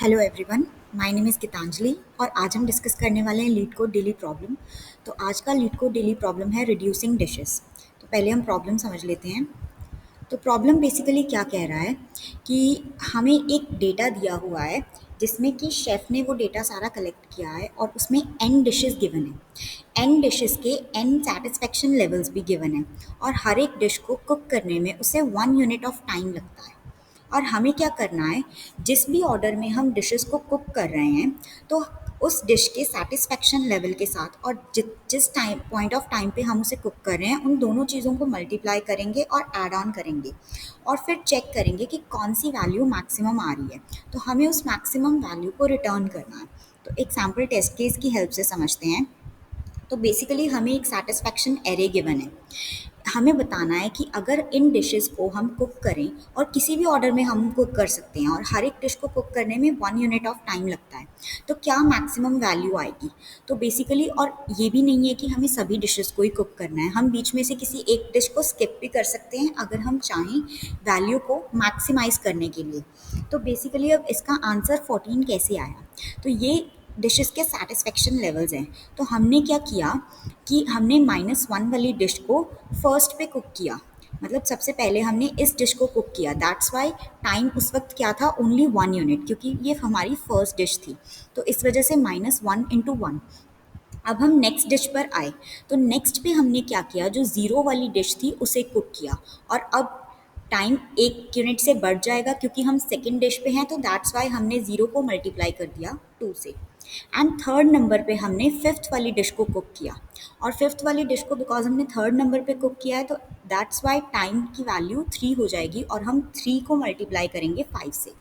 Hello everyone, my name is Gitanjali और आज हम डिस्कस करने वाले हैं लीड कोड डेली प्रॉब्लम। तो आज का लीड कोड डेली प्रॉब्लम है रिड्यूसिंग डिशेस। तो पहले हम प्रॉब्लम समझ लेते हैं। तो प्रॉब्लम बेसिकली क्या कह रहा है कि हमें एक डेटा दिया हुआ है जिसमें कि शेफ़ ने वो डेटा सारा कलेक्ट किया है और उसमें n डिशेस गिवन है। n डिशेस के n सेटिस्फेक्शन लेवल्स भी गिवन है और हर एक डिश को कुक करने में उसे 1 यूनिट ऑफ टाइम लगता है। और हमें क्या करना है, जिस भी ऑर्डर में हम डिशेस को कुक कर रहे हैं तो उस डिश के सेटिस्फेक्शन लेवल के साथ और जिस टाइम पॉइंट ऑफ टाइम पे हम उसे कुक कर रहे हैं उन दोनों चीज़ों को मल्टीप्लाई करेंगे और ऐड ऑन करेंगे और फिर चेक करेंगे कि कौन सी वैल्यू मैक्सिमम आ रही है। तो हमें उस मैक्सिमम वैल्यू को रिटर्न करना है। तो एक सैम्पल टेस्ट केस की हेल्प से समझते हैं। तो बेसिकली हमें एक सेटिस्फेक्शन एरे गिवन है। हमें बताना है कि अगर इन डिशेस को हम कुक करें और किसी भी ऑर्डर में हम कुक कर सकते हैं और हर एक डिश को कुक करने में 1 यूनिट ऑफ टाइम लगता है, तो क्या मैक्सिमम वैल्यू आएगी। तो बेसिकली और ये भी नहीं है कि हमें सभी डिशेस को ही कुक करना है, हम बीच में से किसी एक डिश को स्किप भी कर सकते हैं अगर हम चाहें वैल्यू को मैक्सिमाइज करने के लिए। तो बेसिकली अब इसका आंसर 14 कैसे आया, तो ये डिशेस के सेटिस्फेक्शन लेवल्स हैं। तो हमने क्या किया कि हमने -1 वाली डिश को फर्स्ट पे कुक किया, मतलब सबसे पहले हमने इस डिश को कुक किया। दैट्स वाई टाइम उस वक्त क्या था, ओनली 1 यूनिट, क्योंकि ये हमारी फर्स्ट डिश थी। तो इस वजह से -1 इंटू 1। अब हम नेक्स्ट डिश पर आए तो नेक्स्ट पे हमने क्या किया, जो ज़ीरो वाली डिश थी उसे कुक किया और अब टाइम 1 यूनिट से बढ़ जाएगा क्योंकि हम सेकेंड डिश पे हैं। तो दैट्स वाई हमने ज़ीरो को मल्टीप्लाई कर दिया 2 से। एंड थर्ड नंबर पे हमने फिफ्थ वाली डिश को कुक किया और फिफ्थ वाली डिश को बिकॉज हमने थर्ड नंबर पे कुक किया है तो दैट्स वाई टाइम की वैल्यू 3 हो जाएगी और हम 3 को मल्टीप्लाई करेंगे 5 से।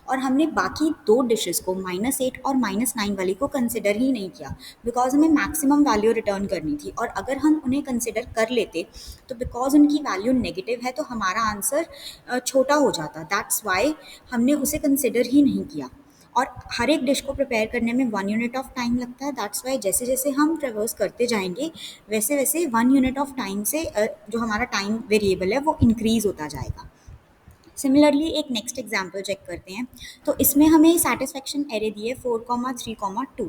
और हमने बाकी दो डिशेस को -8 और -9 वाली को कंसिडर ही नहीं किया बिकॉज हमें मैक्सिमम वैल्यू रिटर्न करनी थी। और अगर हम उन्हें कंसिडर कर लेते तो बिकॉज उनकी वैल्यू नेगेटिव है तो हमारा आंसर छोटा हो जाता। दैट्स वाई हमने उसे कंसिडर ही नहीं किया। और हर एक डिश को प्रिपेयर करने में 1 यूनिट ऑफ टाइम लगता है। दैट्स वाई जैसे जैसे हम ट्रेवर्स करते जाएंगे वैसे वैसे 1 यूनिट ऑफ टाइम से जो हमारा टाइम वेरिएबल है वो इंक्रीज होता जाएगा। सिमिलरली एक नेक्स्ट एग्जाम्पल चेक करते हैं। तो इसमें हमें सेटिस्फेक्शन एरे दिए 4,3,2।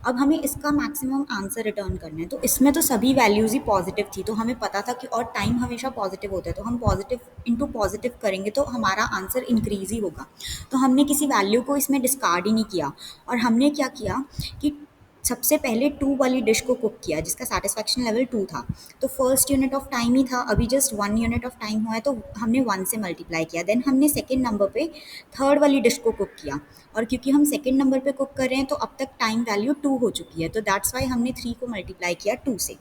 अब हमें इसका मैक्सिमम आंसर रिटर्न करना है। तो इसमें तो सभी वैल्यूज़ ही पॉजिटिव थी तो हमें पता था कि और टाइम हमेशा पॉजिटिव होता है तो हम पॉजिटिव इंटू पॉजिटिव करेंगे तो हमारा आंसर इंक्रीज ही होगा। तो हमने किसी वैल्यू को इसमें डिस्कार्ड ही नहीं किया और हमने क्या किया कि सबसे पहले 2 वाली डिश को कुक किया जिसका सेटिस्फेक्शन लेवल 2 था। तो फर्स्ट यूनिट ऑफ टाइम ही था, अभी जस्ट 1 यूनिट ऑफ टाइम हुआ है तो हमने 1 से मल्टीप्लाई किया। देन हमने सेकेंड नंबर पे थर्ड वाली डिश को कुक किया और क्योंकि हम सेकेंड नंबर पे कुक कर रहे हैं तो अब तक टाइम वैल्यू 2 हो चुकी है तो दैट्स वाई हमने 3 को मल्टीप्लाई किया 2 से।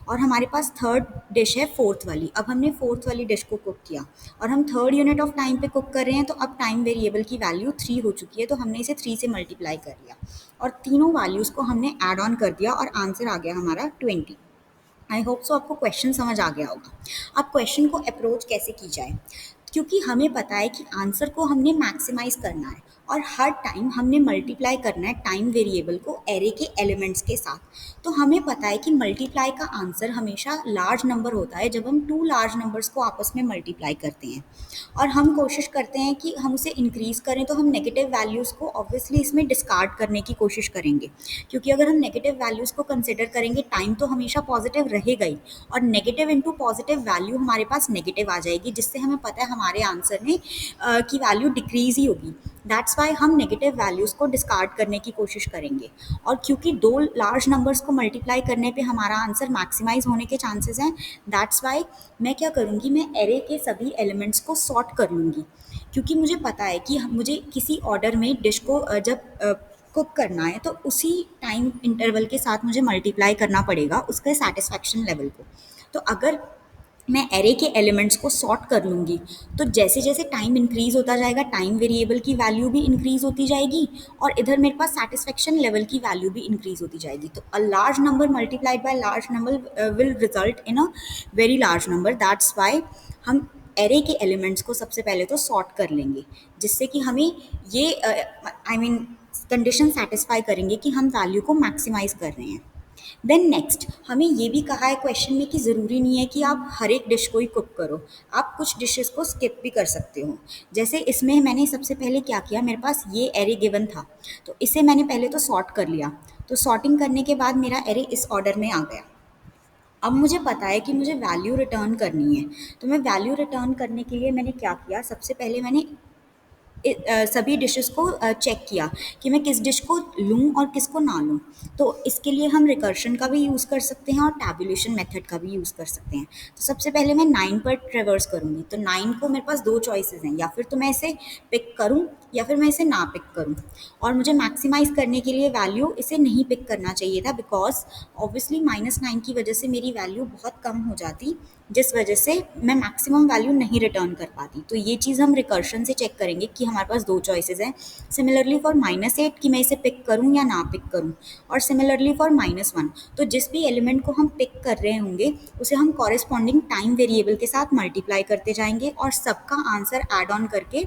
और हमारे पास थर्ड डिश है फोर्थ वाली। अब हमने फोर्थ वाली डिश को कुक किया और हम थर्ड यूनिट ऑफ टाइम पे कुक कर रहे हैं तो अब टाइम वेरिएबल की वैल्यू 3 हो चुकी है तो हमने इसे 3 से मल्टीप्लाई कर लिया और तीनों वैल्यूज़ को हमने ऐड ऑन कर दिया और आंसर आ गया हमारा 20। आई होप सो आपको क्वेश्चन समझ आ गया होगा। अब क्वेश्चन को अप्रोच कैसे की जाए, क्योंकि हमें पता है कि आंसर को हमने मैक्सिमाइज करना है और हर टाइम हमने मल्टीप्लाई करना है टाइम वेरिएबल को एरे के एलिमेंट्स के साथ। तो हमें पता है कि मल्टीप्लाई का आंसर हमेशा लार्ज नंबर होता है जब हम 2 लार्ज नंबर्स को आपस में मल्टीप्लाई करते हैं और हम कोशिश करते हैं कि हम उसे इंक्रीज़ करें तो हम नेगेटिव वैल्यूज़ को ऑब्वियसली इसमें डिस्कार्ड करने की कोशिश करेंगे, क्योंकि अगर हम नेगेटिव वैल्यूज़ को कंसिडर करेंगे टाइम तो हमेशा पॉजिटिव रहेगा ही और नेगेटिव इंटू पॉजिटिव वैल्यू हमारे पास नेगेटिव आ जाएगी जिससे हमें पता है हमारे आंसर में की वैल्यू डिक्रीज़ ही होगी। दैट्स वाई हम नेगेटिव वैल्यूज़ को डिस्कार्ड करने की कोशिश करेंगे और क्योंकि दो लार्ज नंबर्स को मल्टीप्लाई करने पे हमारा आंसर मैक्सिमाइज होने के चांसेस हैं। दैट्स वाई मैं क्या करूँगी, मैं एरे के सभी एलिमेंट्स को सॉर्ट कर लूँगी, क्योंकि मुझे पता है कि मुझे किसी ऑर्डर में डिश को जब कुक करना है तो उसी टाइम इंटरवल के साथ मुझे मल्टीप्लाई करना पड़ेगा उसके सेटिस्फेक्शन लेवल को। तो अगर मैं एरे के एलिमेंट्स को सॉर्ट कर लूँगी तो जैसे जैसे टाइम इंक्रीज़ होता जाएगा टाइम वेरिएबल की वैल्यू भी इंक्रीज़ होती जाएगी और इधर मेरे पास सेटिस्फेक्शन लेवल की वैल्यू भी इंक्रीज़ होती जाएगी। तो a large number multiplied by large number will result in a very large number. That's why हम एरे के एलिमेंट्स को सबसे पहले तो सॉर्ट कर लेंगे जिससे कि हमें ये कंडीशन सेटिस्फाई करेंगे कि हम वैल्यू को मैक्सिमाइज़ कर रहे हैं। देन नेक्स्ट हमें ये भी कहा है क्वेश्चन में कि ज़रूरी नहीं है कि आप हर एक डिश को ही कुक करो, आप कुछ डिशेस को स्किप भी कर सकते हो। जैसे इसमें मैंने सबसे पहले क्या किया, मेरे पास ये एरे गिवन था, तो इसे मैंने पहले तो सॉर्ट कर लिया। तो सॉर्टिंग करने के बाद मेरा एरे इस ऑर्डर में आ गया। अब मुझे पता है कि मुझे वैल्यू रिटर्न करनी है, तो मैं वैल्यू रिटर्न करने के लिए मैंने क्या किया, सबसे पहले मैंने सभी डिशेस को चेक किया कि मैं किस डिश को लूँ और किसको ना लूँ। तो इसके लिए हम रिकर्शन का भी यूज़ कर सकते हैं और टैबुलेशन मेथड का भी यूज़ कर सकते हैं। तो सबसे पहले मैं 9 पर ट्रेवर्स करूँगी, तो 9 को मेरे पास दो चॉइसेस हैं, या फिर तो मैं इसे पिक करूँ या फिर मैं इसे ना पिक करूँ। और मुझे मैक्सिमाइज़ करने के लिए वैल्यू इसे नहीं पिक करना चाहिए था, बिकॉज ऑब्वियसली -9 की वजह से मेरी वैल्यू बहुत कम हो जाती, जिस वजह से मैं मैक्सिमम वैल्यू नहीं रिटर्न कर पाती। तो ये चीज़ हम रिकर्शन से चेक करेंगे कि हमारे पास दो चॉइसेस हैं। सिमिलरली फॉर -8 कि मैं इसे पिक करूँ या ना पिक करूँ, और सिमिलरली फॉर -1, तो जिस भी एलिमेंट को हम पिक कर रहे होंगे उसे हम कॉरेस्पॉन्डिंग टाइम वेरिएबल के साथ मल्टीप्लाई करते जाएंगे और सबका आंसर ऐड ऑन करके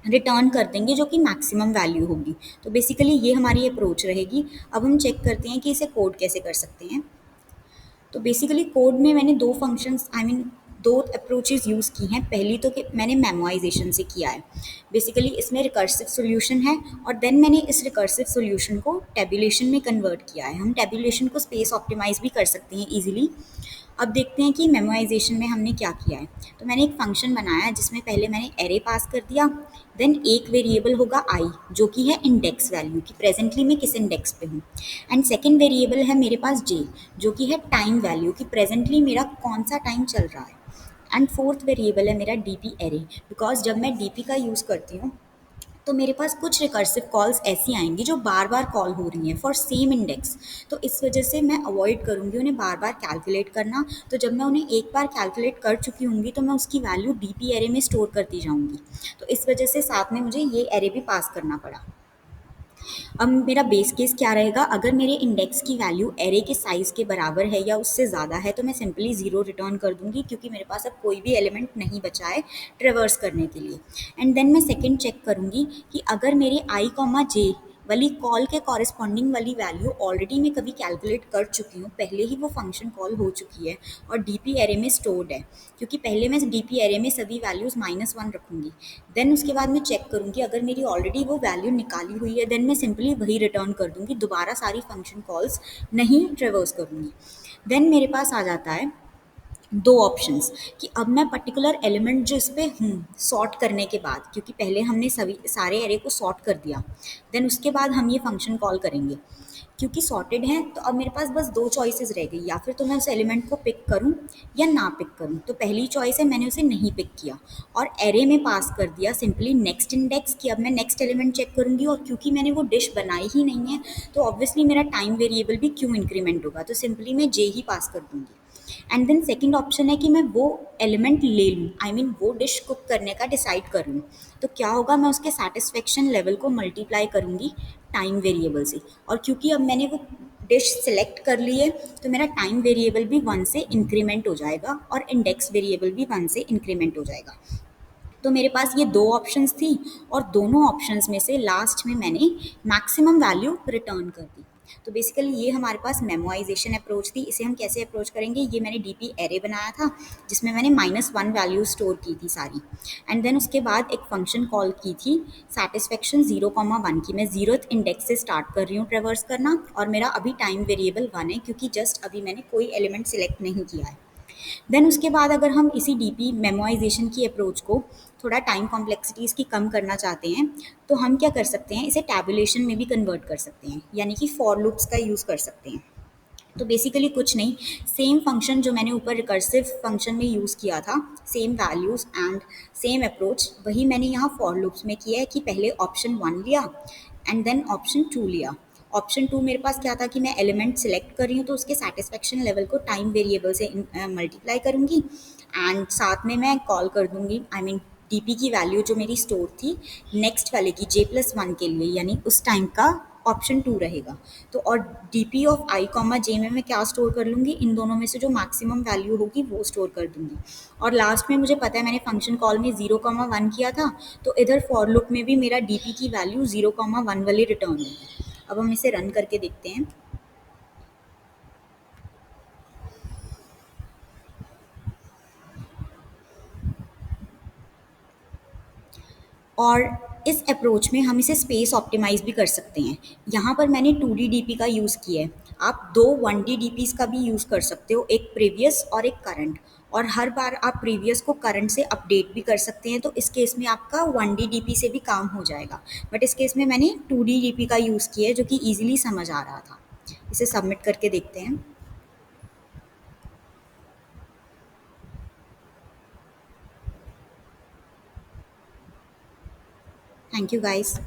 रिटर्न कर देंगे जो कि मैक्सिमम वैल्यू होगी। तो बेसिकली ये हमारी अप्रोच रहेगी। अब हम चेक करते हैं कि इसे कोड कैसे कर सकते हैं। तो बेसिकली कोड में मैंने दो फंक्शंस दो अप्रोचेस यूज़ की हैं। पहली तो कि मैंने मेमोराइजेशन से किया है। बेसिकली इसमें रिकर्सिव सॉल्यूशन है, और देन मैंने इस रिकर्सिव सॉल्यूशन को टेबुलेशन में कन्वर्ट किया है। हम टेबुलेशन को स्पेस ऑप्टिमाइज़ भी कर सकते हैं ईजिली। अब देखते हैं कि मेमोराइजेशन में हमने क्या किया है। तो मैंने एक फंक्शन बनाया जिसमें पहले मैंने एरे पास कर दिया, देन एक वेरिएबल होगा आई जो कि है इंडेक्स वैल्यू कि प्रेजेंटली मैं किस इंडेक्स पे हूँ, एंड सेकेंड वेरिएबल है मेरे पास जे जो कि है टाइम वैल्यू कि प्रेजेंटली मेरा कौन सा टाइम चल रहा है, एंड फोर्थ वेरिएबल है मेरा डीपी एरे, बिकॉज जब मैं डीपी का यूज़ करती हूँ तो मेरे पास कुछ रिकर्सिव कॉल्स ऐसी आएंगी जो बार बार कॉल हो रही हैं फॉर सेम इंडेक्स। तो इस वजह से मैं अवॉइड करूँगी उन्हें बार बार कैलकुलेट करना। तो जब मैं उन्हें एक बार कैलकुलेट कर चुकी होंगी तो मैं उसकी वैल्यू डीपी एरे में स्टोर करती जाऊँगी। तो इस वजह से साथ में मुझे ये एरे भी पास करना पड़ा। अब मेरा बेस केस क्या रहेगा, अगर मेरे इंडेक्स की वैल्यू एरे के साइज़ के बराबर है या उससे ज़्यादा है तो मैं सिंपली ज़ीरो रिटर्न कर दूंगी, क्योंकि मेरे पास अब कोई भी एलिमेंट नहीं बचा है ट्रेवर्स करने के लिए। एंड देन मैं सेकंड चेक करूंगी कि अगर मेरे आई कॉमा जे वाली कॉल के कॉरेस्पॉन्डिंग वाली वैल्यू ऑलरेडी मैं कभी कैलकुलेट कर चुकी हूँ, पहले ही वो फंक्शन कॉल हो चुकी है और डीपी एरे में स्टोर्ड है, क्योंकि पहले मैं डीपी एरे में सभी वैल्यूज़ -1 रखूँगी। देन उसके बाद मैं चेक करूँगी अगर मेरी ऑलरेडी वो वैल्यू निकाली हुई है, देन मैं सिंपली वही रिटर्न कर दूँगी, दोबारा सारी फंक्शन कॉल्स नहीं ट्रेवर्स करूँगी। देन मेरे पास आ जाता है दो ऑप्शंस कि अब मैं पर्टिकुलर एलिमेंट जो इस पे हूँ सॉर्ट करने के बाद, क्योंकि पहले हमने सभी सारे एरे को सॉर्ट कर दिया, देन उसके बाद हम ये फंक्शन कॉल करेंगे। क्योंकि सॉर्टेड है तो अब मेरे पास बस दो चॉइसेस रह गई, या फिर तो मैं उस एलिमेंट को पिक करूं या ना पिक करूं। तो पहली चॉइस है मैंने उसे नहीं पिक किया और एरे में पास कर दिया सिंपली नेक्स्ट इंडेक्स कि अब मैं नेक्स्ट एलिमेंट चेक करूंगी, और क्योंकि मैंने वो डिश बनाई ही नहीं है तो ऑब्वियसली मेरा टाइम वेरिएबल भी क्यों इंक्रीमेंट होगा, तो सिंपली मैं जे ही पास कर दूंगी। एंड देन सेकंड ऑप्शन है कि मैं वो एलिमेंट ले लूँ, वो डिश कुक करने का डिसाइड कर लूँ। तो क्या होगा, मैं उसके सेटिस्फेक्शन लेवल को मल्टीप्लाई करूँगी टाइम वेरिएबल से, और क्योंकि अब मैंने वो डिश सेलेक्ट कर ली है तो मेरा टाइम वेरिएबल भी 1 से इंक्रीमेंट हो जाएगा और इंडेक्स वेरिएबल भी 1 से इंक्रीमेंट हो जाएगा। तो मेरे पास ये दो ऑप्शंस थी और दोनों ऑप्शंस में से लास्ट में मैंने मैक्सिमम वैल्यू रिटर्न कर दी। तो बेसिकली ये हमारे पास मेमोराइजेशन अप्रोच थी। इसे हम कैसे अप्रोच करेंगे, ये मैंने डीपी एरे बनाया था जिसमें मैंने -1 वैल्यू स्टोर की थी सारी, एंड देन उसके बाद एक फंक्शन कॉल की थी सेटिस्फेक्शन 0,1 की। मैं 0th इंडेक्स से स्टार्ट कर रही हूँ ट्रेवर्स करना, और मेरा अभी टाइम वेरिएबल 1 है क्योंकि जस्ट अभी मैंने कोई एलिमेंट सिलेक्ट नहीं किया है। देन उसके बाद अगर हम इसी डीपी मेमोराइजेशन की अप्रोच को थोड़ा टाइम कॉम्प्लेक्सिटीज़ की कम करना चाहते हैं तो हम क्या कर सकते हैं, इसे टैबुलेशन में भी कन्वर्ट कर सकते हैं, यानी कि फॉर लूप्स का यूज़ कर सकते हैं। तो बेसिकली कुछ नहीं, सेम फंक्शन जो मैंने ऊपर रिकर्सिव फंक्शन में यूज़ किया था, same values and same approach, वही मैंने यहाँ फॉर लूप्स में किया है कि पहले ऑप्शन 1 लिया एंड देन ऑप्शन 2 लिया। ऑप्शन 2 मेरे पास क्या था कि मैं एलिमेंट सेलेक्ट कर रही हूँ तो उसके सेटिस्फेक्शन लेवल को टाइम वेरिएबल से मल्टीप्लाई करूँगी, एंड साथ में मैं कॉल कर दूँगी डीपी की वैल्यू जो मेरी स्टोर थी नेक्स्ट वाले की J+1 के लिए, यानी उस टाइम का ऑप्शन 2 रहेगा। तो और डीपी ऑफ आई कॉमा जे में मैं क्या स्टोर कर लूँगी, इन दोनों में से जो मैक्सिमम वैल्यू होगी वो स्टोर कर दूँगी। और लास्ट में मुझे पता है मैंने फंक्शन कॉल में 0,1 किया था, तो इधर फॉर लूप में भी मेरा डीपी की वैल्यू 0,1 वाली रिटर्न होगी। अब हम इसे रन करके देखते हैं। और इस अप्रोच में हम इसे स्पेस ऑप्टिमाइज़ भी कर सकते हैं। यहाँ पर मैंने 2D डीपी का यूज़ किया है। आप 2 1D डीपीज़ का भी यूज़ कर सकते हो, एक प्रीवियस और एक करंट, और हर बार आप प्रीवियस को करंट से अपडेट भी कर सकते हैं, तो इस केस में आपका 1D डीपी से भी काम हो जाएगा। बट इस केस में मैंने 2D डीपी का यूज़ किया है, जो कि ईज़िली समझ आ रहा था। इसे सबमिट करके देखते हैं। Thank you guys.